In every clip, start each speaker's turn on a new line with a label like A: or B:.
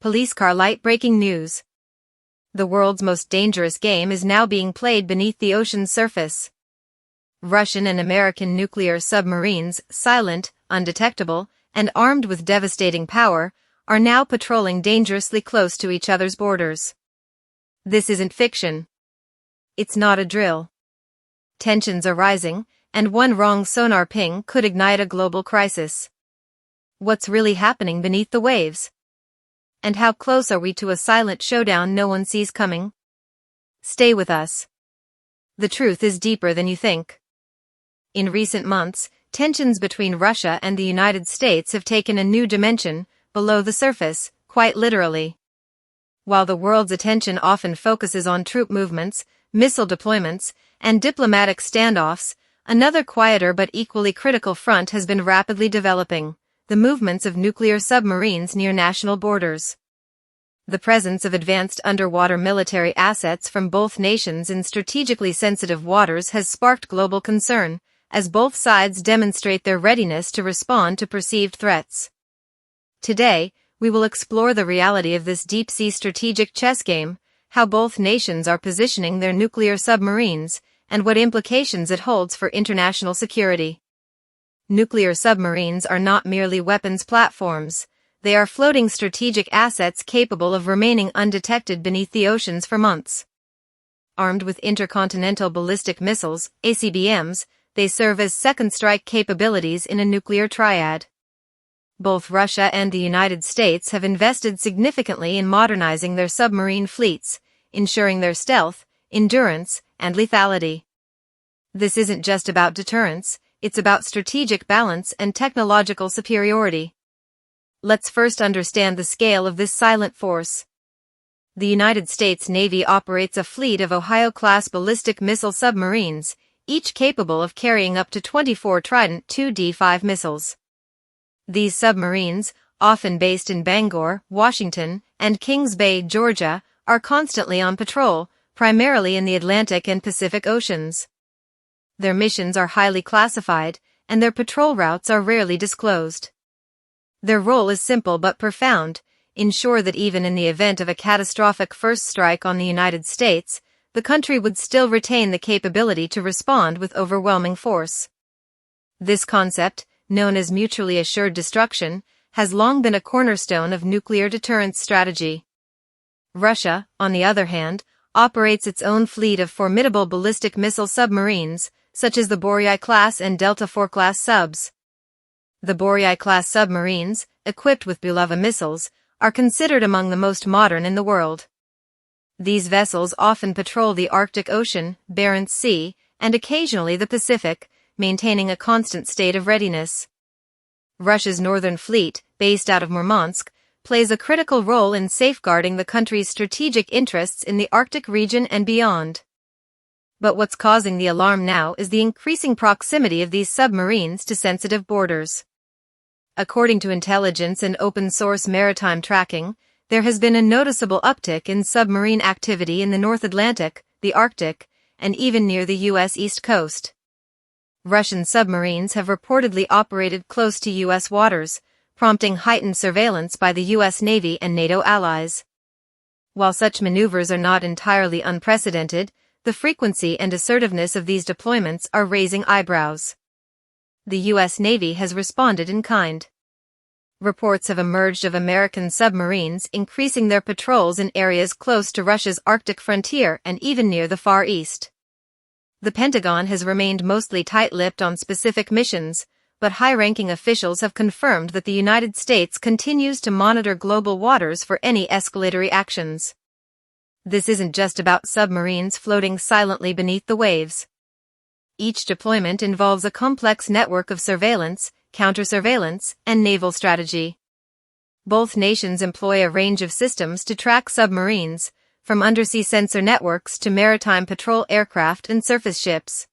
A: Police car light breaking news. The world's most dangerous game is now being played beneath the ocean's surface. Russian and American nuclear submarines, silent, undetectable, and armed with devastating power, are now patrolling dangerously close to each other's borders. This isn't fiction. It's not a drill. Tensions are rising, and one wrong sonar ping could ignite a global crisis. What's really happening beneath the waves? And how close are we to a silent showdown no one sees coming? Stay with us. The truth is deeper than you think. In recent months, tensions between Russia and the United States have taken a new dimension, below the surface, quite literally. While the world's attention often focuses on troop movements, missile deployments, and diplomatic standoffs, another quieter but equally critical front has been rapidly developing: the movements of nuclear submarines near national borders. The presence of advanced underwater military assets from both nations in strategically sensitive waters has sparked global concern, as both sides demonstrate their readiness to respond to perceived threats. Today, we will explore the reality of this deep-sea strategic chess game, how both nations are positioning their nuclear submarines, and what implications it holds for international security. Nuclear submarines are not merely weapons platforms. They are floating strategic assets capable of remaining undetected beneath the oceans for months. Armed with intercontinental ballistic missiles, ACBMs, they serve as second strike capabilities in a nuclear triad. Both Russia and the United States have invested significantly in modernizing their submarine fleets, ensuring their stealth, endurance, and lethality. This isn't just about deterrence, it's about strategic balance and technological superiority. Let's first understand the scale of this silent force. The United States Navy operates a fleet of Ohio-class ballistic missile submarines, each capable of carrying up to 24 Trident 2D5 missiles. These submarines, often based in Bangor, Washington, and Kings Bay, Georgia, are constantly on patrol, primarily in the Atlantic and Pacific Oceans. Their missions are highly classified, and their patrol routes are rarely disclosed. Their role is simple but profound: ensure that even in the event of a catastrophic first strike on the United States, the country would still retain the capability to respond with overwhelming force. This concept, known as mutually assured destruction, has long been a cornerstone of nuclear deterrence strategy. Russia, on the other hand, operates its own fleet of formidable ballistic missile submarines, such as the Boryai-class and Delta IV-class subs. The Boryai-class submarines, equipped with Bulava missiles, are considered among the most modern in the world. These vessels often patrol the Arctic Ocean, Barents Sea, and occasionally the Pacific, maintaining a constant state of readiness. Russia's Northern Fleet, based out of Murmansk, plays a critical role in safeguarding the country's strategic interests in the Arctic region and beyond. But what's causing the alarm now is the increasing proximity of these submarines to sensitive borders. According to intelligence and open-source maritime tracking, there has been a noticeable uptick in submarine activity in the North Atlantic, the Arctic, and even near the U.S. East Coast. Russian submarines have reportedly operated close to U.S. waters, prompting heightened surveillance by the U.S. Navy and NATO allies. While such maneuvers are not entirely unprecedented, the frequency and assertiveness of these deployments are raising eyebrows. The U.S. Navy has responded in kind. Reports have emerged of American submarines increasing their patrols in areas close to Russia's Arctic frontier and even near the Far East. The Pentagon has remained mostly tight-lipped on specific missions, but high-ranking officials have confirmed that the United States continues to monitor global waters for any escalatory actions. This isn't just about submarines floating silently beneath the waves. Each deployment involves a complex network of surveillance, counter-surveillance, and naval strategy. Both nations employ a range of systems to track submarines, from undersea sensor networks to maritime patrol aircraft and surface ships.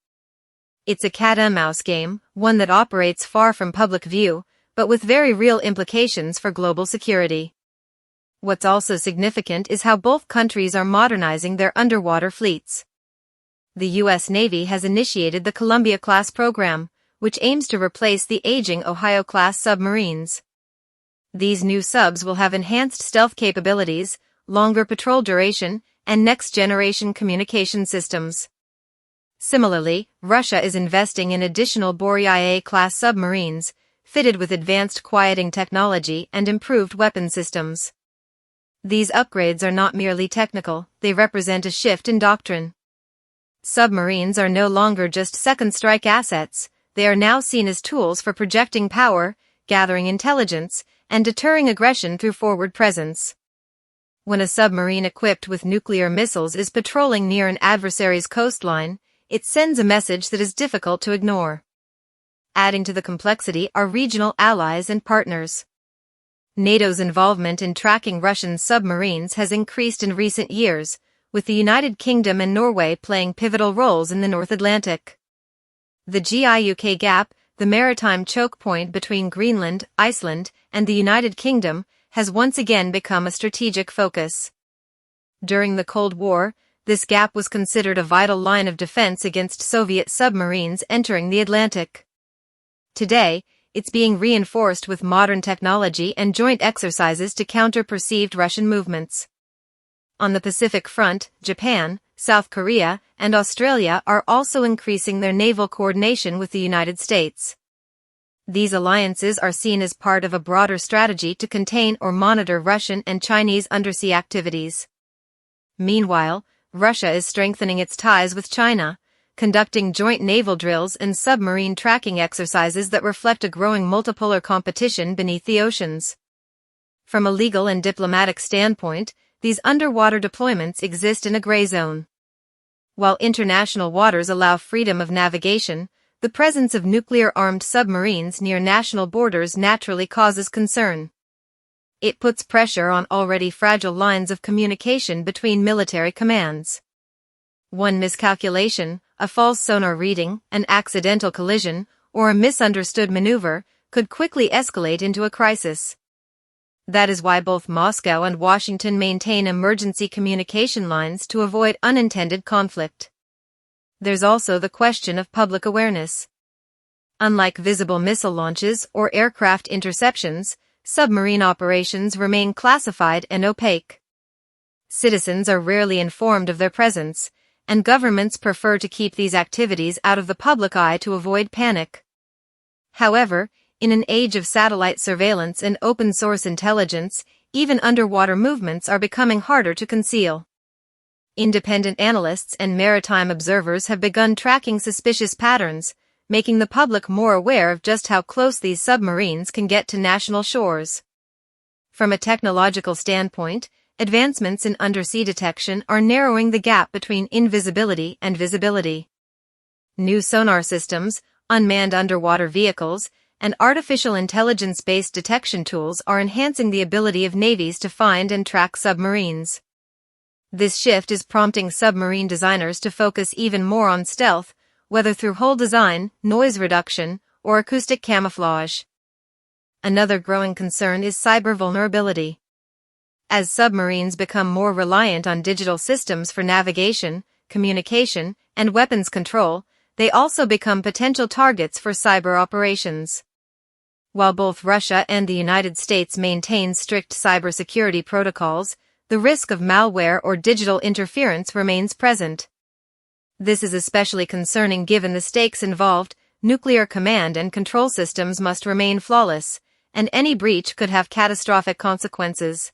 A: It's a cat-and-mouse game, one that operates far from public view, but with very real implications for global security. What's also significant is how both countries are modernizing their underwater fleets. The U.S. Navy has initiated the Columbia-class program, which aims to replace the aging Ohio-class submarines. These new subs will have enhanced stealth capabilities, longer patrol duration, and next-generation communication systems. Similarly, Russia is investing in additional Boryai-class submarines, fitted with advanced quieting technology and improved weapon systems. These upgrades are not merely technical, they represent a shift in doctrine. Submarines are no longer just second-strike assets, they are now seen as tools for projecting power, gathering intelligence, and deterring aggression through forward presence. When a submarine equipped with nuclear missiles is patrolling near an adversary's coastline, it sends a message that is difficult to ignore. Adding to the complexity are regional allies and partners. NATO's involvement in tracking Russian submarines has increased in recent years, with the United Kingdom and Norway playing pivotal roles in the North Atlantic. The GIUK gap, the maritime choke point between Greenland, Iceland, and the United Kingdom, has once again become a strategic focus. During the Cold War, this gap was considered a vital line of defense against Soviet submarines entering the Atlantic. Today, it's being reinforced with modern technology and joint exercises to counter perceived Russian movements. On the Pacific Front, Japan, South Korea, and Australia are also increasing their naval coordination with the United States. These alliances are seen as part of a broader strategy to contain or monitor Russian and Chinese undersea activities. Meanwhile, Russia is strengthening its ties with China, conducting joint naval drills and submarine tracking exercises that reflect a growing multipolar competition beneath the oceans. From a legal and diplomatic standpoint, these underwater deployments exist in a gray zone. While international waters allow freedom of navigation, the presence of nuclear-armed submarines near national borders naturally causes concern. It puts pressure on already fragile lines of communication between military commands. One miscalculation, a false sonar reading, an accidental collision, or a misunderstood maneuver, could quickly escalate into a crisis. That is why both Moscow and Washington maintain emergency communication lines to avoid unintended conflict. There's also the question of public awareness. Unlike visible missile launches or aircraft interceptions, submarine operations remain classified and opaque. Citizens are rarely informed of their presence, and governments prefer to keep these activities out of the public eye to avoid panic. However, in an age of satellite surveillance and open-source intelligence, even underwater movements are becoming harder to conceal. Independent analysts and maritime observers have begun tracking suspicious patterns, making the public more aware of just how close these submarines can get to national shores. From a technological standpoint, advancements in undersea detection are narrowing the gap between invisibility and visibility. New sonar systems, unmanned underwater vehicles, and artificial intelligence-based detection tools are enhancing the ability of navies to find and track submarines. This shift is prompting submarine designers to focus even more on stealth, whether through hull design, noise reduction, or acoustic camouflage. Another growing concern is cyber vulnerability. As submarines become more reliant on digital systems for navigation, communication, and weapons control, they also become potential targets for cyber operations. While both Russia and the United States maintain strict cybersecurity protocols, the risk of malware or digital interference remains present. This is especially concerning given the stakes involved. Nuclear command and control systems must remain flawless, and any breach could have catastrophic consequences.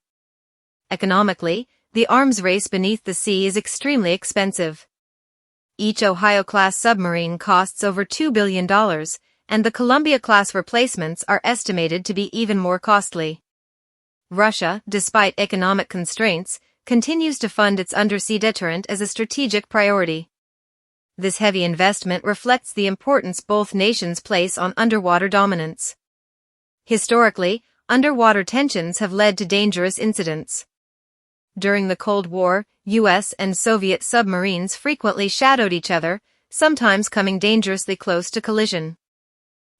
A: Economically, the arms race beneath the sea is extremely expensive. Each Ohio-class submarine costs over $2 billion, and the Columbia-class replacements are estimated to be even more costly. Russia, despite economic constraints, continues to fund its undersea deterrent as a strategic priority. This heavy investment reflects the importance both nations place on underwater dominance. Historically, underwater tensions have led to dangerous incidents. During the Cold War, U.S. and Soviet submarines frequently shadowed each other, sometimes coming dangerously close to collision.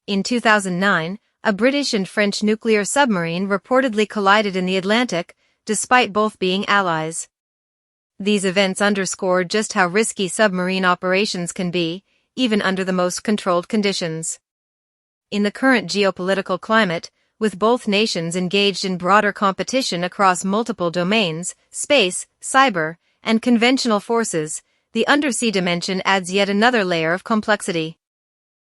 A: In 2009, a British and French nuclear submarine reportedly collided in the Atlantic, despite both being allies. These events underscore just how risky submarine operations can be, even under the most controlled conditions. In the current geopolitical climate, with both nations engaged in broader competition across multiple domains, space, cyber, and conventional forces. The undersea dimension adds yet another layer of complexity.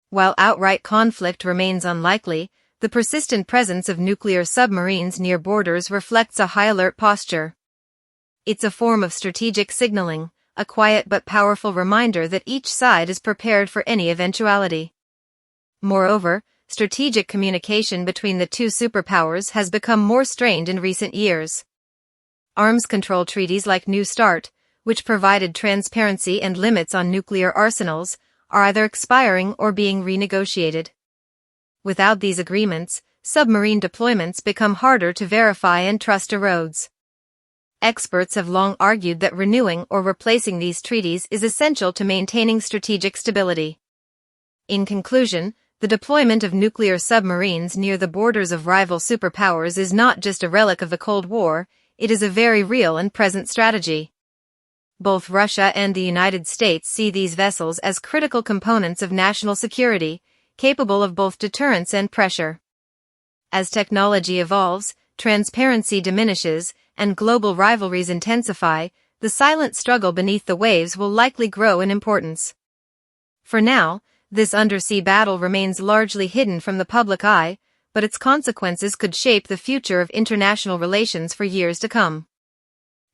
A: While outright conflict remains unlikely, the persistent presence of nuclear submarines near borders reflects a high-alert posture. It's a form of strategic signaling, a quiet but powerful reminder that each side is prepared for any eventuality. Moreover, strategic communication between the two superpowers has become more strained in recent years. Arms control treaties like New START, which provided transparency and limits on nuclear arsenals, are either expiring or being renegotiated. Without these agreements, submarine deployments become harder to verify and trust erodes. Experts have long argued that renewing or replacing these treaties is essential to maintaining strategic stability. In conclusion, the deployment of nuclear submarines near the borders of rival superpowers is not just a relic of the Cold War, it is a very real and present strategy. Both Russia and the United States see these vessels as critical components of national security, capable of both deterrence and pressure. As technology evolves, transparency diminishes, and global rivalries intensify, the silent struggle beneath the waves will likely grow in importance. For now, this undersea battle remains largely hidden from the public eye, but its consequences could shape the future of international relations for years to come.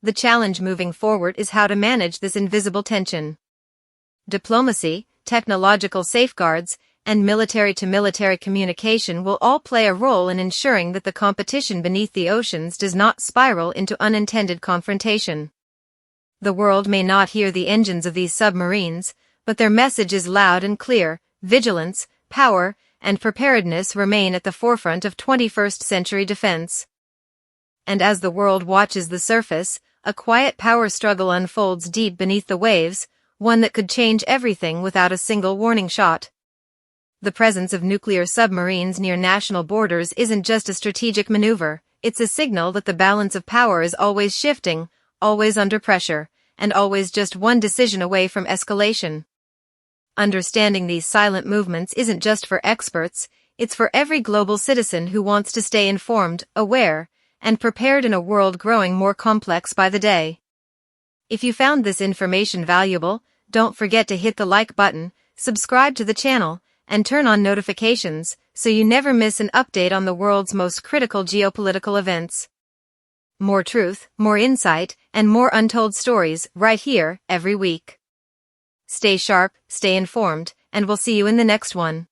A: The challenge moving forward is how to manage this invisible tension. Diplomacy, technological safeguards, and military-to-military communication will all play a role in ensuring that the competition beneath the oceans does not spiral into unintended confrontation. The world may not hear the engines of these submarines, but their message is loud and clear: vigilance, power, and preparedness remain at the forefront of 21st-century defense. And as the world watches the surface, a quiet power struggle unfolds deep beneath the waves, one that could change everything without a single warning shot. The presence of nuclear submarines near national borders isn't just a strategic maneuver, it's a signal that the balance of power is always shifting, always under pressure, and always just one decision away from escalation. Understanding these silent movements isn't just for experts, it's for every global citizen who wants to stay informed, aware, and prepared in a world growing more complex by the day. If you found this information valuable, don't forget to hit the like button, subscribe to the channel, and turn on notifications so you never miss an update on the world's most critical geopolitical events. More truth, more insight, and more untold stories right here every week. Stay sharp, stay informed, and we'll see you in the next one.